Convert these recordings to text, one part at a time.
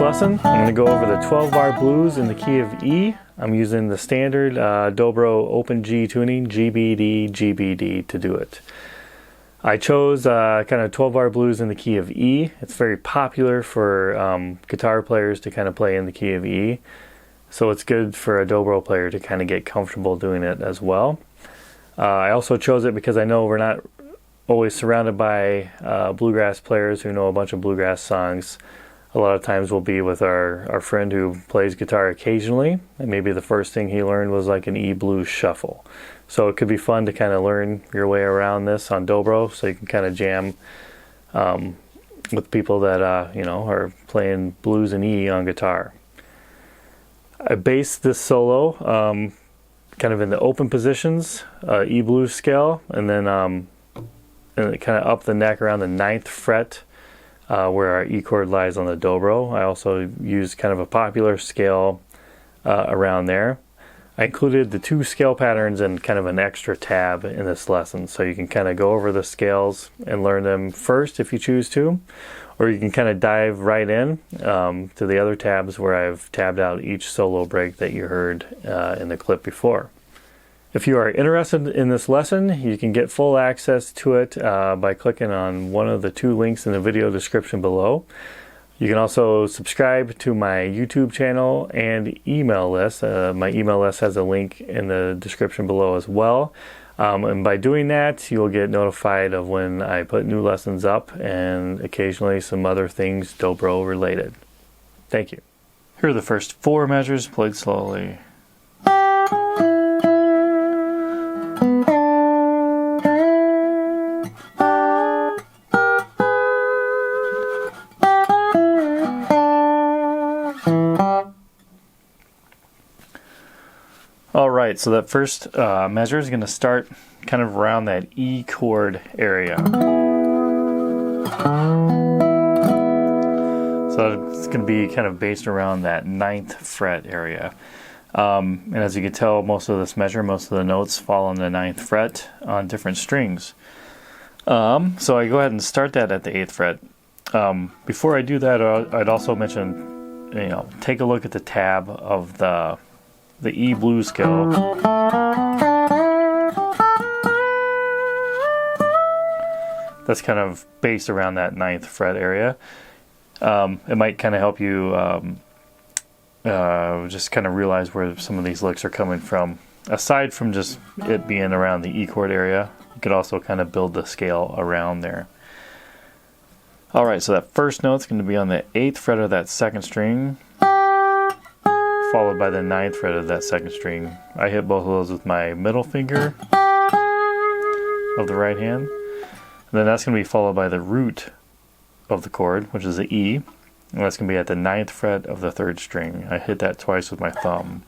lesson, I'm going to go over the 12-bar blues in the key of E. I'm using the standard Dobro Open G tuning, GBD, GBD, to do it. I chose kind of 12-bar blues in the key of E. It's very popular for guitar players to kind of play in the key of E. So it's good for a Dobro player to kind of get comfortable doing it as well. I also chose it because I know we're not always surrounded by bluegrass players who know a bunch of bluegrass songs. A lot of times we'll be with our friend who plays guitar occasionally, and maybe the first thing he learned was like an E blues shuffle. So it could be fun to kind of learn your way around this on Dobro, so you can kind of jam with people that you know, are playing blues and E on guitar. I based this solo kind of in the open positions, E blues scale, and then and kind of up the neck around the 9th fret where our E chord lies on the Dobro. I also used kind of a popular scale around there. I included the 2 scale patterns in kind of an extra tab in this lesson, so you can kind of go over the scales and learn them first if you choose to, or you can kind of dive right in to the other tabs where I've tabbed out each solo break that you heard in the clip before. If you are interested in this lesson, you can get full access to it by clicking on one of the 2 links in the video description below. You can also subscribe to my YouTube channel and email list. My email list has a link in the description below as well. And by doing that, you'll get notified of when I put new lessons up and occasionally some other things Dobro related. Thank you. Here are the first 4 measures played slowly. Alright, so that first measure is going to start kind of around that E chord area. So it's going to be kind of based around that 9th fret area. And as you can tell, most of this measure, most of the notes fall on the 9th fret on different strings. So I go ahead and start that at the 8th fret. Before I do that, I'd also mention, you know, take a look at the tab of the E blues scale. That's kind of based around that 9th fret area. It might kind of help you just kind of realize where some of these licks are coming from. Aside from just it being around the E chord area, you could also kind of build the scale around there. Alright, so that first note's going to be on the 8th fret of that 2nd string, followed by the 9th fret of that 2nd string. I hit both of those with my middle finger of the right hand. And then that's going to be followed by the root of the chord, which is the E. And that's going to be at the 9th fret of the 3rd string. I hit that twice with my thumb.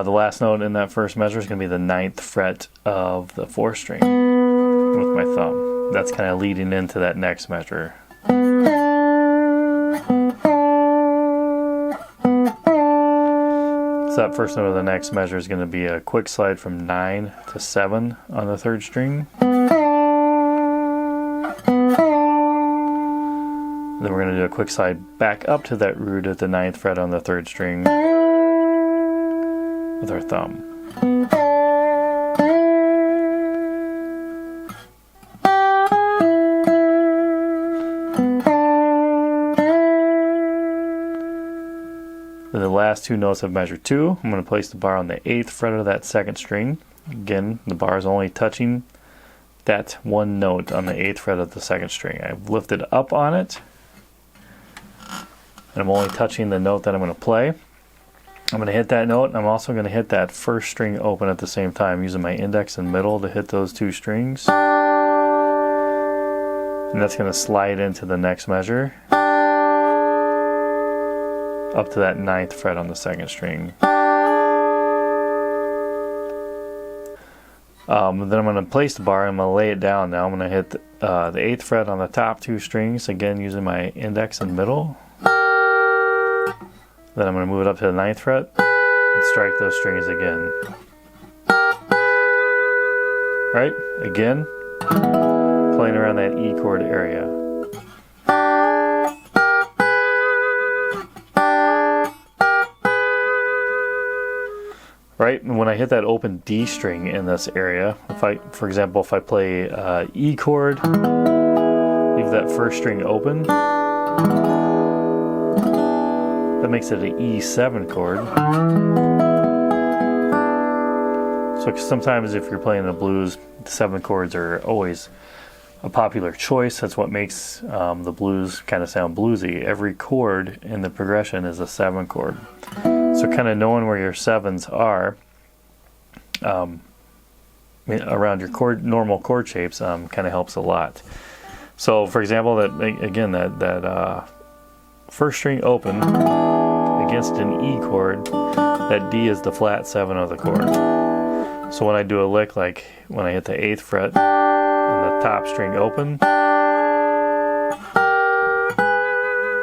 The last note in that first measure is going to be the 9th fret of the 4th string with my thumb. That's kind of leading into that next measure. So that first note of the next measure is going to be a quick slide from 9 to 7 on the 3rd string. Then we're going to do a quick slide back up to that root at the 9th fret on the 3rd string with our thumb. Then the last 2 notes of measure 2, I'm going to place the bar on the 8th fret of that 2nd string. Again, the bar is only touching that one note on the 8th fret of the 2nd string. I've lifted up on it, and I'm only touching the note that I'm going to play. I'm going to hit that note, and I'm also going to hit that 1st string open at the same time, using my index and middle to hit those 2 strings. And that's going to slide into the next measure, up to that 9th fret on the 2nd string. Then I'm going to place the bar, and I'm going to lay it down now. I'm going to hit the 8th fret on the top 2 strings, again using my index and middle. Then I'm going to move it up to the 9th fret and strike those strings again. Right? Again, playing around that E chord area. Right, and when I hit that open D string in this area, for example, if I play E chord, leave that first string open, that makes it an E7 chord. So sometimes if you're playing the blues, the 7 chords are always a popular choice. That's what makes the blues kind of sound bluesy. Every chord in the progression is a 7 chord. So kind of knowing where your 7s are around your normal chord shapes kind of helps a lot. So for example, that first string open against an E chord, that D is the flat 7 of the chord. So when I do a lick, like when I hit the 8th fret and the top string open,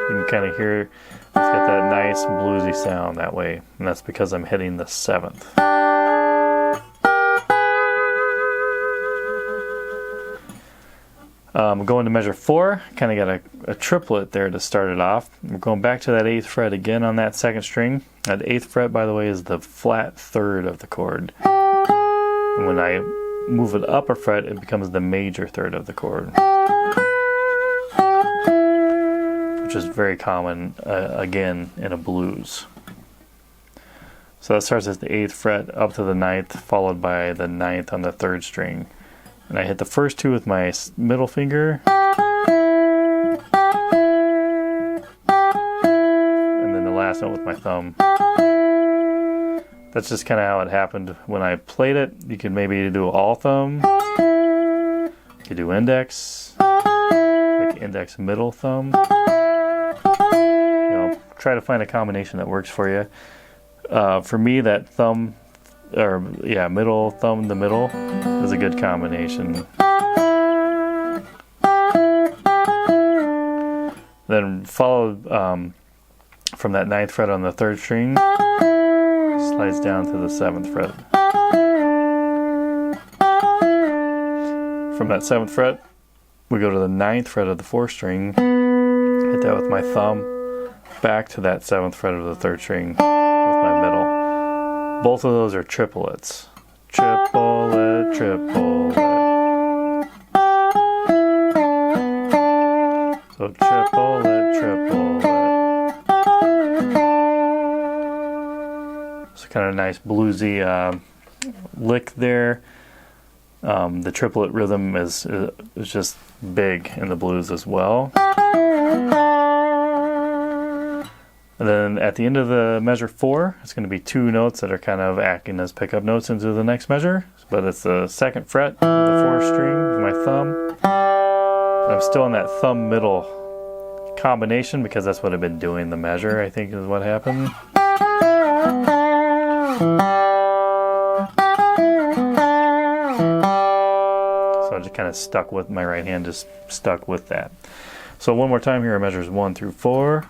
you can kind of hear it's got that nice bluesy sound that way, and that's because I'm hitting the 7th. Going to measure 4, kind of got a triplet there to start it off. We're going back to that 8th fret again on that 2nd string. That 8th fret, by the way, is the flat 3rd of the chord. And when I move it up a fret, it becomes the major 3rd of the chord, which is very common, again, in a blues. So that starts at the 8th fret up to the 9th, followed by the 9th on the 3rd string. And I hit the first 2 with my middle finger, and then the last note with my thumb. That's just kind of how it happened when I played it. You could maybe do all thumb, you could do index, like index middle thumb. Try to find a combination that works for you. For me, that middle thumb to middle is a good combination. Then followed from that 9th fret on the 3rd string, slides down to the 7th fret. From that 7th fret, we go to the 9th fret of the 4th string, hit that with my thumb, back to that 7th fret of the 3rd string with my middle. Both of those are triplets. Triplet, triplet. So triplet, triplet. So kind of nice bluesy lick there. The triplet rhythm is just big in the blues as well. And then at the end of the measure 4, it's going to be 2 notes that are kind of acting as pickup notes into the next measure. But it's the 2nd fret of the 4th string with my thumb. And I'm still in that thumb middle combination because that's what I've been doing the measure, I think is what happened. So I just kind of stuck with my right hand, just stuck with that. So one more time here, measures 1 through 4.